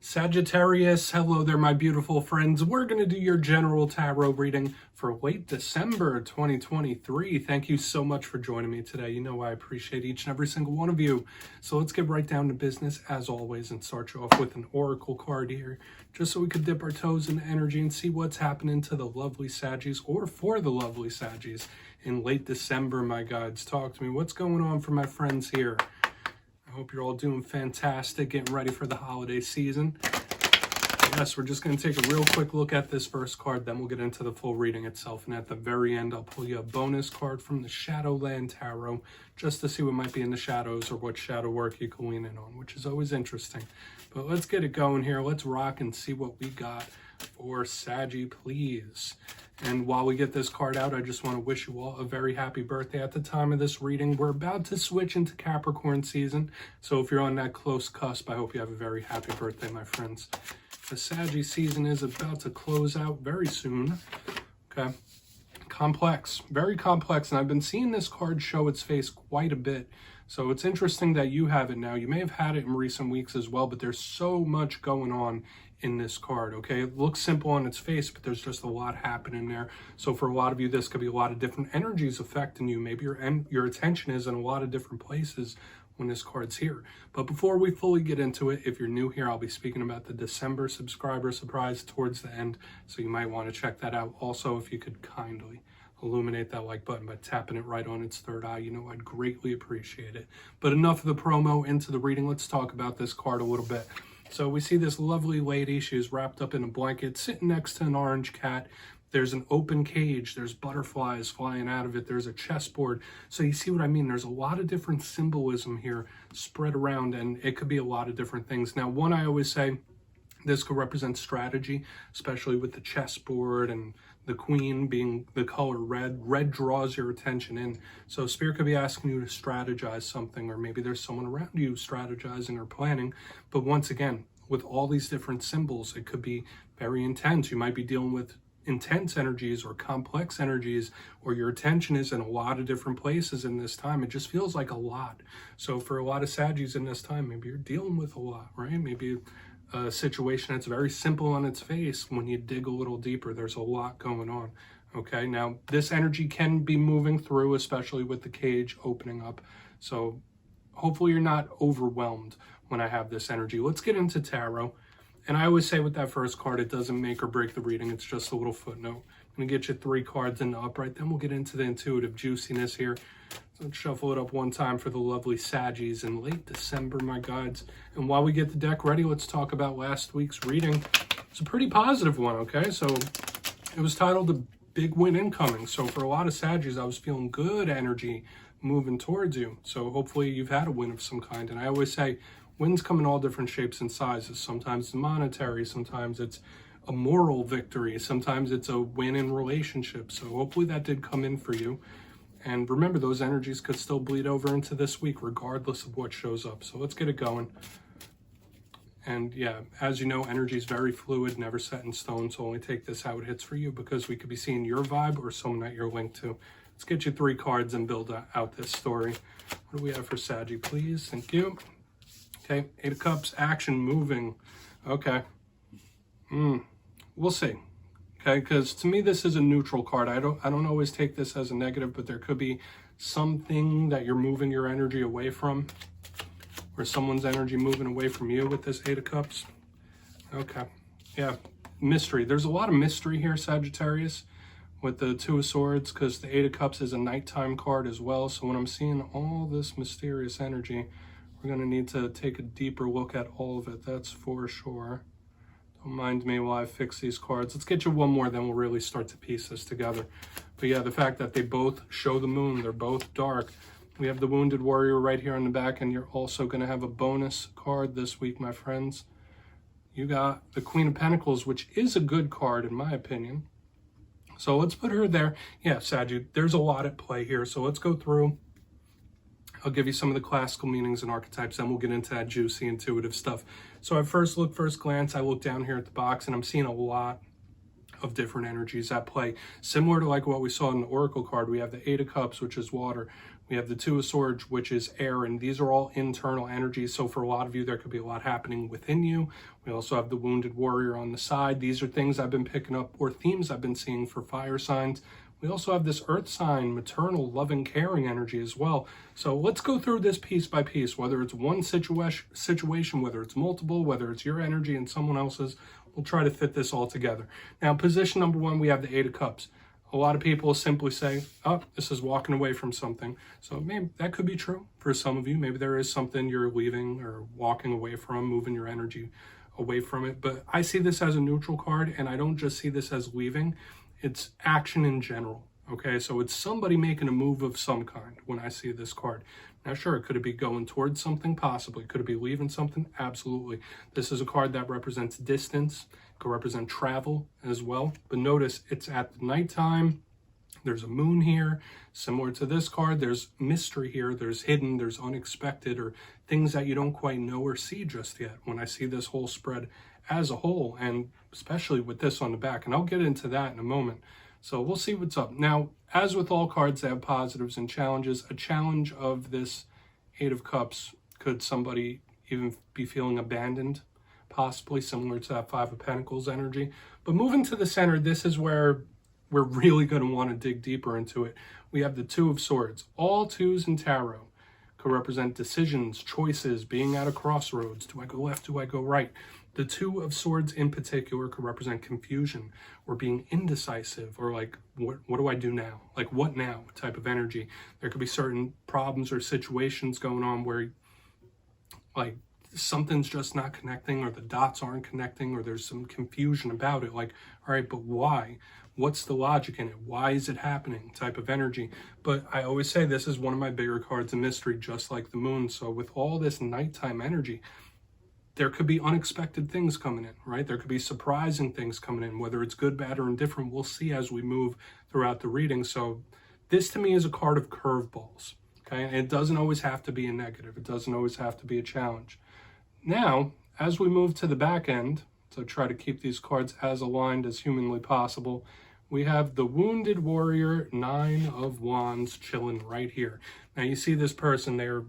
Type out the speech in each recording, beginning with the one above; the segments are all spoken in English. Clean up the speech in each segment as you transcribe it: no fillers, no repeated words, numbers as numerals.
Sagittarius, hello there, my beautiful friends. We're going to do your general tarot reading for late December 2023. Thank you so much for joining me today. You know I appreciate each and every single one of you. So let's get right down to business as always and start you off with an oracle card here, just so we could dip our toes in the energy and see what's happening to the lovely Saggies, or for the lovely Saggies in late December, my guides. Talk to me. What's going on for my friends here? I hope you're all doing fantastic, getting ready for the holiday season. Yes, we're just going to take a real quick look at this first card, then we'll get into the full reading itself. And at the very end, I'll pull you a bonus card from the Shadowland Tarot, just to see what might be in the shadows or what shadow work you can lean in on, which is always interesting. But let's get it going here. Let's rock and see what we got for Saggy, please. And while we get this card out, I just want to wish you all a very happy birthday at the time of this reading. We're about to switch into Capricorn season, so if you're on that close cusp, I hope you have a very happy birthday, my friends. The Saggy season is about to close out very soon. Okay. Complex, very complex, and I've been seeing this card show its face quite a bit. So it's interesting that you have it now. You may have had it in recent weeks as well, but there's so much going on in this card, okay? It looks simple on its face, but there's just a lot happening there. So for a lot of you, this could be a lot of different energies affecting you. Maybe your attention is in a lot of different places when this card's here. But before we fully get into it, if you're new here, I'll be speaking about the December subscriber surprise towards the end, so you might want to check that out. Also, if you could kindly illuminate that like button by tapping it right on its third eye, you know I'd greatly appreciate it. But enough of the promo, into the reading. Let's talk about this card a little bit. So we see this lovely lady. She's wrapped up in a blanket, sitting next to an orange cat. There's an open cage. There's butterflies flying out of it. There's a chessboard. So you see what I mean? There's a lot of different symbolism here spread around, and it could be a lot of different things. Now, one, I always say this could represent strategy, especially with the chessboard and the queen being the color red. Red draws your attention in. So Spirit could be asking you to strategize something, or maybe there's someone around you strategizing or planning. But once again, with all these different symbols, it could be very intense. You might be dealing with intense energies or complex energies, or your attention is in a lot of different places in this time. It just feels like a lot. So for a lot of Saggies in this time, maybe you're dealing with a lot, right? Maybe a situation that's very simple on its face. When you dig a little deeper, there's a lot going on. Okay, now this energy can be moving through, especially with the cage opening up. So hopefully you're not overwhelmed when I have this energy. Let's get into tarot. And I always say with that first card, it doesn't make or break the reading. It's just a little footnote. I'm going to get you 3 cards in the upright. Then we'll get into the intuitive juiciness here. So let's shuffle it up one time for the lovely Saggies in late December, my guides. And while we get the deck ready, let's talk about last week's reading. It's a pretty positive one, okay? So it was titled The Big Win Incoming. So for a lot of Saggies, I was feeling good energy moving towards you. So hopefully you've had a win of some kind. And I always say, wins come in all different shapes and sizes. Sometimes it's monetary, sometimes it's a moral victory, sometimes it's a win in relationships. So hopefully that did come in for you. And remember, those energies could still bleed over into this week, regardless of what shows up. So let's get it going. And yeah, as you know, energy is very fluid, never set in stone. So only take this how it hits for you, because we could be seeing your vibe or someone that you're linked to. Let's get you 3 cards and build out this story. What do we have for Saggy, please? Thank you. Okay, 8 of Cups, action, moving. Okay. We'll see. Okay, because to me this is a neutral card. I don't always take this as a negative, but there could be something that you're moving your energy away from, or someone's energy moving away from you with this 8 of Cups. Okay. Yeah, mystery. There's a lot of mystery here, Sagittarius, with the 2 of Swords, because the 8 of Cups is a nighttime card as well. So when I'm seeing all this mysterious energy, we're going to need to take a deeper look at all of it. That's for sure. Don't mind me while I fix these cards. Let's get you one more, then we'll really start to piece this together. But yeah, the fact that they both show the moon, they're both dark. We have the Wounded Warrior right here on the back, and you're also going to have a bonus card this week, my friends. You got the Queen of Pentacles, which is a good card in my opinion. So let's put her there. Yeah, Saggy, there's a lot at play here. So let's go through. I'll give you some of the classical meanings and archetypes, then we'll get into that juicy, intuitive stuff. So at first glance, I look down here at the box, and I'm seeing a lot of different energies at play. Similar to like what we saw in the Oracle card, we have the 8 of Cups, which is water. We have the Two of Swords, which is air, and these are all internal energies. So for a lot of you, there could be a lot happening within you. We also have the Wounded Warrior on the side. These are things I've been picking up, or themes I've been seeing for fire signs. We also have this earth sign, maternal, loving, caring energy as well. So let's go through this piece by piece, whether it's one situation, whether it's multiple, whether it's your energy and someone else's. We'll try to fit this all together. Now, position number one, we have the Eight of Cups. A lot of people simply say, oh, this is walking away from something. So maybe that could be true for some of you. Maybe there is something you're leaving or walking away from, moving your energy away from it. But I see this as a neutral card, and I don't just see this as leaving. It's action in general. Okay, so it's somebody making a move of some kind when I see this card. Now, sure, could it be going towards something? Possibly. Could it be leaving something? Absolutely. This is a card that represents distance. It could represent travel as well. But notice it's at the nighttime. There's a moon here. Similar to this card, there's mystery here. There's hidden, there's unexpected, or things that you don't quite know or see just yet when I see this whole spread as a whole, and especially with this on the back. And I'll get into that in a moment. So we'll see what's up. Now, as with all cards, they have positives and challenges. A challenge of this Eight of Cups, could somebody even be feeling abandoned? Possibly, similar to that Five of Pentacles energy. But moving to the center, this is where we're really going to want to dig deeper into it. We have the Two of Swords. All twos in tarot could represent decisions, choices, being at a crossroads. Do I go left? Do I go right? The Two of Swords in particular could represent confusion or being indecisive, or like, what do I do now? Like, what now type of energy. There could be certain problems or situations going on where like something's just not connecting, or the dots aren't connecting, or there's some confusion about it. Like, all right, but why? What's the logic in it? Why is it happening type of energy? But I always say this is one of my bigger cards in mystery, just like the moon. So with all this nighttime energy, there could be unexpected things coming in, right? There could be surprising things coming in, whether it's good, bad, or indifferent. We'll see as we move throughout the reading. So this to me is a card of curveballs, okay? And it doesn't always have to be a negative. It doesn't always have to be a challenge. Now, as we move to the back end, so try to keep these cards as aligned as humanly possible, we have the Wounded Warrior, Nine of Wands, chilling right here. Now you see this person, they're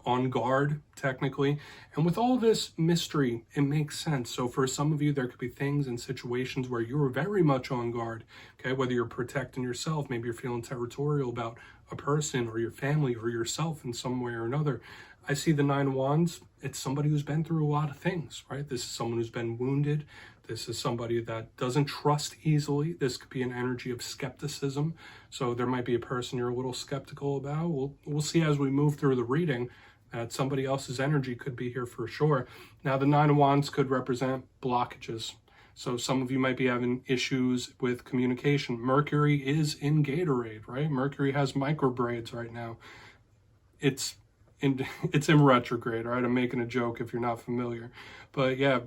on guard, technically. And with all this mystery, it makes sense. So for some of you, there could be things and situations where you're very much on guard, okay? Whether you're protecting yourself, maybe you're feeling territorial about a person or your family or yourself in some way or another. I see the Nine of Wands. It's somebody who's been through a lot of things, right? This is someone who's been wounded. This is somebody that doesn't trust easily. This could be an energy of skepticism. So there might be a person you're a little skeptical about. We'll see as we move through the reading that somebody else's energy could be here for sure. Now, the Nine of Wands could represent blockages. So some of you might be having issues with communication. Mercury is in Gatorade, right? Mercury has microbraids right now. It's in retrograde, right? I'm making a joke if you're not familiar. But yeah,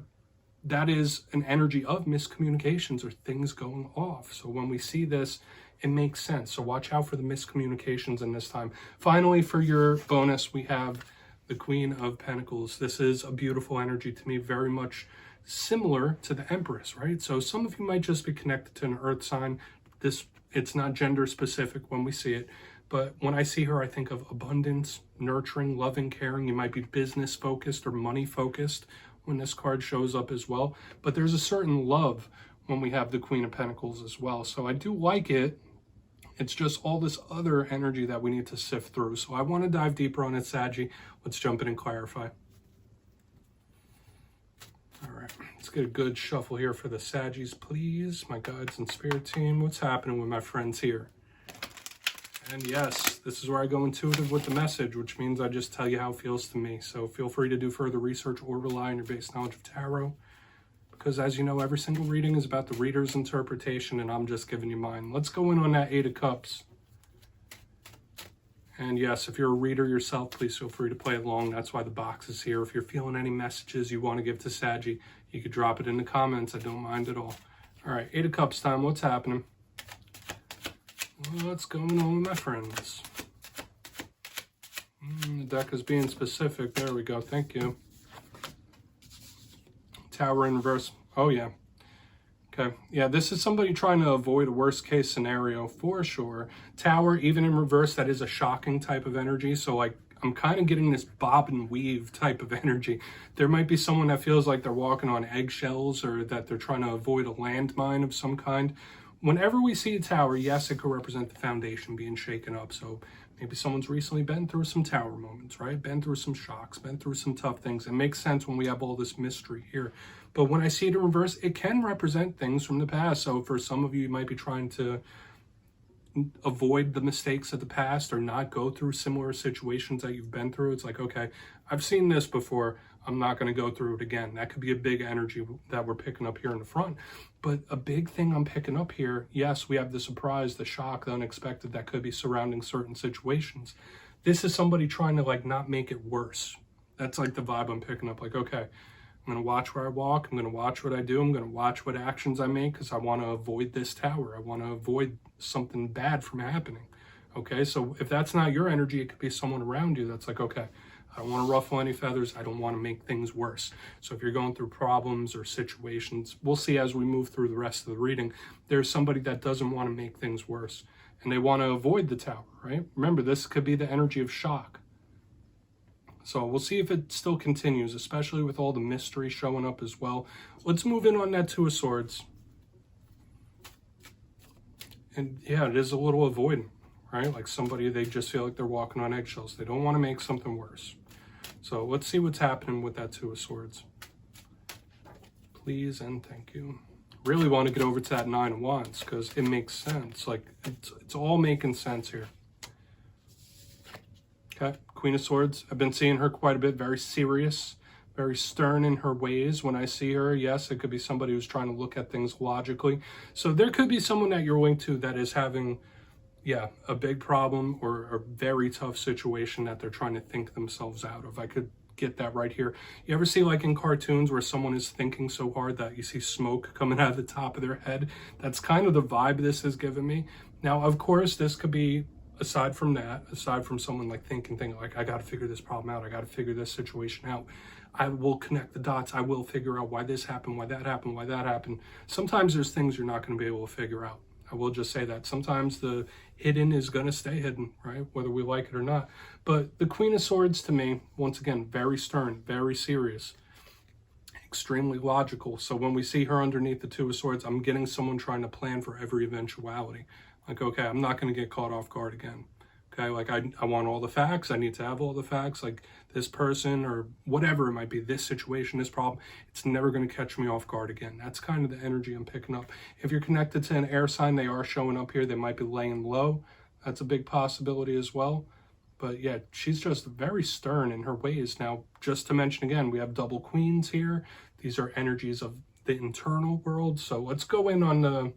that is an energy of miscommunications or things going off. So when we see this, it makes sense. So watch out for the miscommunications in this time. Finally, for your bonus, we have the Queen of Pentacles. This is a beautiful energy to me, very much similar to the Empress, right? So some of you might just be connected to an earth sign. It's not gender specific when we see it. But when I see her, I think of abundance, nurturing, loving, caring. You might be business focused or money focused when this card shows up as well. But there's a certain love when we have the Queen of Pentacles as well. So I do like it. It's just all this other energy that we need to sift through. So I want to dive deeper on it, Saggy. Let's jump in and clarify. All right, let's get a good shuffle here for the Saggies, please. My guides and spirit team. What's happening with my friends here? And yes, this is where I go intuitive with the message, which means I just tell you how it feels to me. So feel free to do further research or rely on your base knowledge of tarot. Because as you know, every single reading is about the reader's interpretation, and I'm just giving you mine. Let's go in on that Eight of Cups. And yes, if you're a reader yourself, please feel free to play along. That's why the box is here. If you're feeling any messages you want to give to Saggy, you could drop it in the comments. I don't mind at all. All right, Eight of Cups time. What's happening? What's going on with my friends? The deck is being specific. There we go. Thank you. Tower in reverse. Oh, yeah. Okay, yeah, this is somebody trying to avoid a worst case scenario for sure. Tower, even in reverse, that is a shocking type of energy. So like, I'm kind of getting this bob and weave type of energy. There might be someone that feels like they're walking on eggshells or that they're trying to avoid a landmine of some kind. Whenever we see a tower, yes, it could represent the foundation being shaken up. So maybe someone's recently been through some tower moments, right? Been through some shocks, been through some tough things. It makes sense when we have all this mystery here. But when I see it in reverse, it can represent things from the past. So for some of you, you might be trying to avoid the mistakes of the past or not go through similar situations that you've been through. It's like, okay, I've seen this before. I'm not going to go through it again. That could be a big energy that we're picking up here in the front. But a big thing I'm picking up here, yes, we have the surprise, the shock, the unexpected that could be surrounding certain situations. This is somebody trying to like not make it worse. That's like the vibe I'm picking up. Like, okay, I'm going to watch where I walk. I'm going to watch what I do. I'm going to watch what actions I make because I want to avoid this tower. I want to avoid something bad from happening. Okay, so if that's not your energy, it could be someone around you that's like, okay, I don't want to ruffle any feathers. I don't want to make things worse. So if you're going through problems or situations, we'll see as we move through the rest of the reading, there's somebody that doesn't want to make things worse and they want to avoid the tower, right? Remember, this could be the energy of shock. So we'll see if it still continues, especially with all the mystery showing up as well. Let's move in on that Two of Swords. And yeah, it is a little avoidant, right? Like somebody, they just feel like they're walking on eggshells. They don't want to make something worse. So let's see what's happening with that Two of Swords. Please and thank you. Really want to get over to that Nine of Wands because it makes sense. Like it's all making sense here. Okay, Queen of Swords. I've been seeing her quite a bit, very serious, very stern in her ways. When I see her, yes, it could be somebody who's trying to look at things logically. So there could be someone that you're linked to that is having, yeah, a big problem or a very tough situation that they're trying to think themselves out of. I could get that right here. You ever see like in cartoons where someone is thinking so hard that you see smoke coming out of the top of their head? That's kind of the vibe this has given me. Now, of course, this could be aside from that, aside from someone like thinking like, I got to figure this problem out. I got to figure this situation out. I will connect the dots. I will figure out why this happened, why that happened, why that happened. Sometimes there's things you're not going to be able to figure out. I will just say that sometimes the hidden is going to stay hidden, right? Whether we like it or not. But the Queen of Swords to me, once again, very stern, very serious, extremely logical. So when we see her underneath the Two of Swords, I'm getting someone trying to plan for every eventuality. Like, okay, I'm not going to get caught off guard again. Okay, like I want all the facts. I need to have all the facts. Like this person or whatever it might be, this situation, this problem, it's never going to catch me off guard again. That's kind of the energy I'm picking up. If you're connected to an air sign, they are showing up here. They might be laying low. That's a big possibility as well. But yeah, she's just very stern in her ways. Now, just to mention again, we have double queens here. These are energies of the internal world. So let's go in on the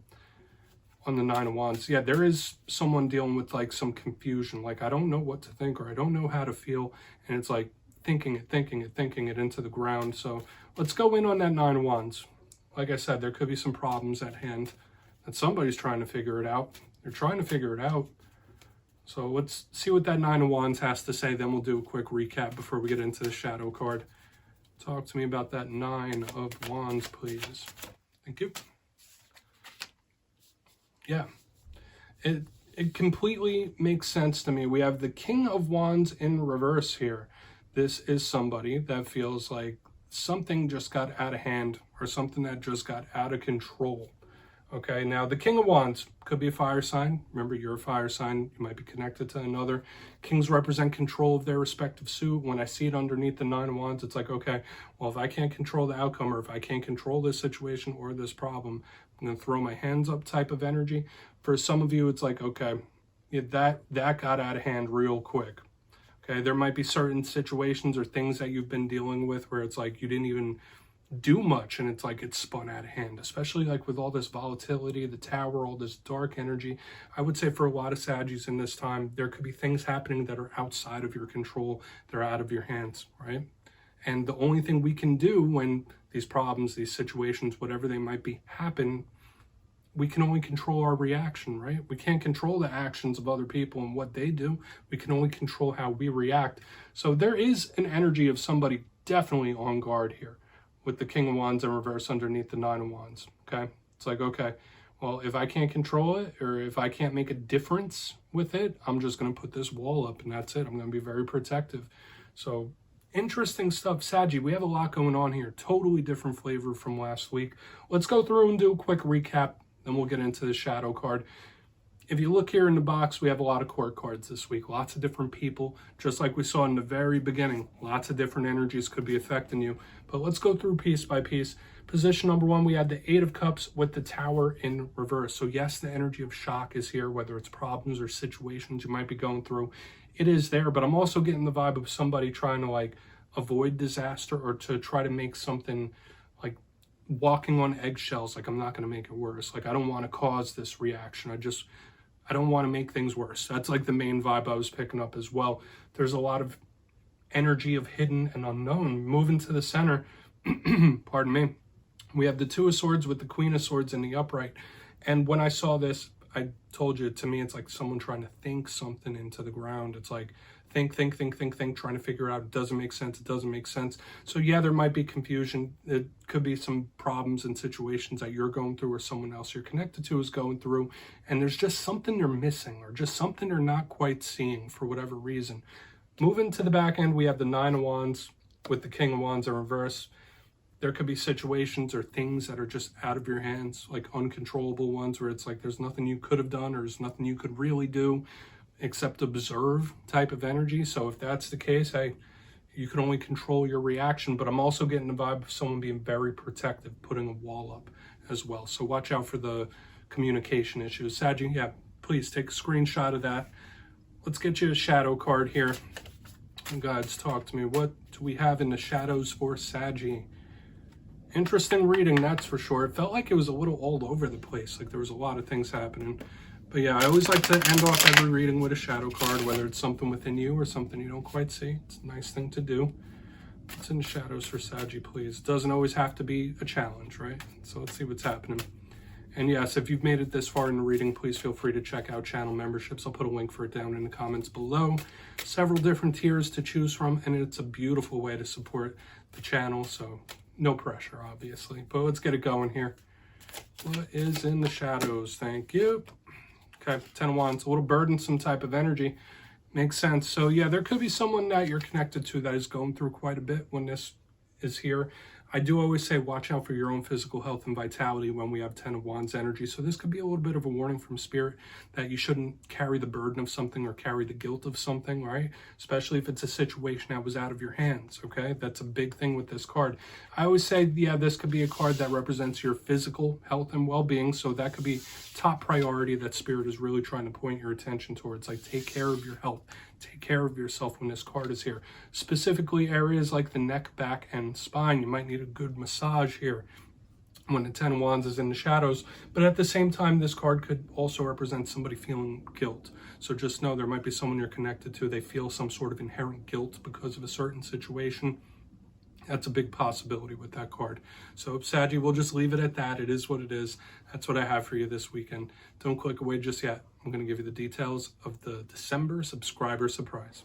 Nine of Wands. Yeah, there is someone dealing with like some confusion. Like, I don't know what to think or I don't know how to feel. And it's like thinking it into the ground. So let's go in on that Nine of Wands. Like I said, there could be some problems at hand that somebody's trying to figure it out. They're trying to figure it out. So let's see what that Nine of Wands has to say. Then we'll do a quick recap before we get into the shadow card. Talk to me about that Nine of Wands, please. Thank you. Yeah, it completely makes sense to me. We have the King of Wands in reverse here. This is somebody that feels like something just got out of hand or something that just got out of control. Okay, now the King of Wands could be a fire sign. Remember, you're a fire sign. You might be connected to another. Kings represent control of their respective suit. When I see it underneath the Nine of Wands, it's like, okay, well, if I can't control the outcome or if I can't control this situation or this problem, I'm going to throw my hands up type of energy. For some of you, it's like, okay, yeah, that got out of hand real quick. Okay, there might be certain situations or things that you've been dealing with where it's like you didn't even do much and it's like it's spun out of hand, especially like with all this volatility, the tower, all this dark energy. I would say for a lot of Saggies in this time, there could be things happening that are outside of your control. They're out of your hands, right? And the only thing we can do when these problems, these situations, whatever they might be, happen, we can only control our reaction, right? We can't control the actions of other people and what they do. We can only control how we react. So there is an energy of somebody definitely on guard here with the King of Wands in reverse underneath the Nine of Wands, okay? It's like, okay, well, if I can't control it or if I can't make a difference with it, I'm just going to put this wall up and that's it. I'm going to be very protective. So interesting stuff, Saggy. We have a lot going on here. Totally different flavor from last week. Let's go through and do a quick recap, then we'll get into the shadow card. If you look here in the box, we have a lot of court cards this week. Lots of different people, just like we saw in the very beginning. Lots of different energies could be affecting you. But let's go through piece by piece. Position number one, we had the Eight of Cups with the Tower in reverse. So yes, the energy of shock is here, whether it's problems or situations you might be going through. It is there, but I'm also getting the vibe of somebody trying to like avoid disaster or to try to make something like walking on eggshells. Like, I'm not going to make it worse. Like, I don't want to cause this reaction. I don't want to make things worse. That's like the main vibe I was picking up as well. There's a lot of energy of hidden and unknown. Moving to the center, pardon me, we have the Two of Swords with the Queen of Swords in the upright. And when I saw this, I told you, to me, it's like someone trying to think something into the ground. It's like, think, trying to figure out, it doesn't make sense. So yeah, there might be confusion. It could be some problems and situations that you're going through or someone else you're connected to is going through. And there's just something they're missing or just something they're not quite seeing for whatever reason. Moving to the back end, we have the Nine of Wands with the King of Wands in reverse. There could be situations or things that are just out of your hands, like uncontrollable ones where it's like there's nothing you could have done or there's nothing you could really do except observe type of energy. So if that's the case, hey, you can only control your reaction, but I'm also getting the vibe of someone being very protective, putting a wall up as well. So watch out for the communication issues. Saggy, yeah, please take a screenshot of that. Let's get you a shadow card here. Guides, talk to me. What do we have in the shadows for Saggy? Interesting reading, that's for sure. It felt like it was a little all over the place, like there was a lot of things happening. But yeah, I always like to end off every reading with a shadow card, whether it's something within you or something you don't quite see. It's a nice thing to do. What's in the shadows for Saggy, please? Doesn't always have to be a challenge, right? So let's see what's happening. And yes, if you've made it this far in the reading, please feel free to check out channel memberships. I'll put a link for it down in the comments below. Several different tiers to choose from, and it's a beautiful way to support the channel, so no pressure, obviously. But let's get it going here. What is in the shadows? Thank you. Okay, 10 of Wands, a little burdensome type of energy. Makes sense. So yeah, there could be someone that you're connected to that is going through quite a bit when this is here. I do always say watch out for your own physical health and vitality when we have 10 of Wands energy. So this could be a little bit of a warning from Spirit that you shouldn't carry the burden of something or carry the guilt of something, right? Especially if it's a situation that was out of your hands, okay? That's a big thing with this card. I always say, yeah, this could be a card that represents your physical health and well-being. So that could be top priority that Spirit is really trying to point your attention towards. Like, take care of your health. Take care of yourself when this card is here. Specifically areas like the neck, back, and spine. You might need a good massage here when the 10 of Wands is in the shadows. But at the same time, this card could also represent somebody feeling guilt. So just know there might be someone you're connected to. They feel some sort of inherent guilt because of a certain situation. That's a big possibility with that card. So Saggy, we'll just leave it at that. It is what it is. That's what I have for you this weekend. Don't click away just yet. I'm going to give you the details of the December subscriber surprise.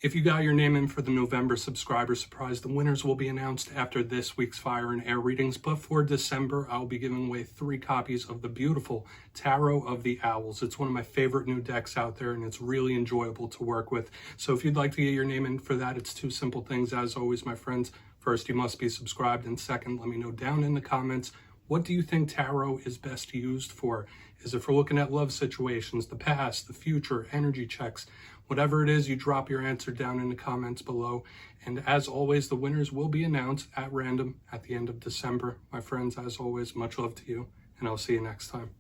If you got your name in for the November subscriber surprise, the winners will be announced after this week's Fire and Air readings. But for December, I'll be giving away 3 copies of the beautiful Tarot of the Owls. It's one of my favorite new decks out there, and it's really enjoyable to work with. So if you'd like to get your name in for that, it's 2 simple things. As always, my friends, first, you must be subscribed. And second, let me know down in the comments, what do you think tarot is best used for? Is it for looking at love situations, the past, the future, energy checks? Whatever it is, you drop your answer down in the comments below. And as always, the winners will be announced at random at the end of December. My friends, as always, much love to you, and I'll see you next time.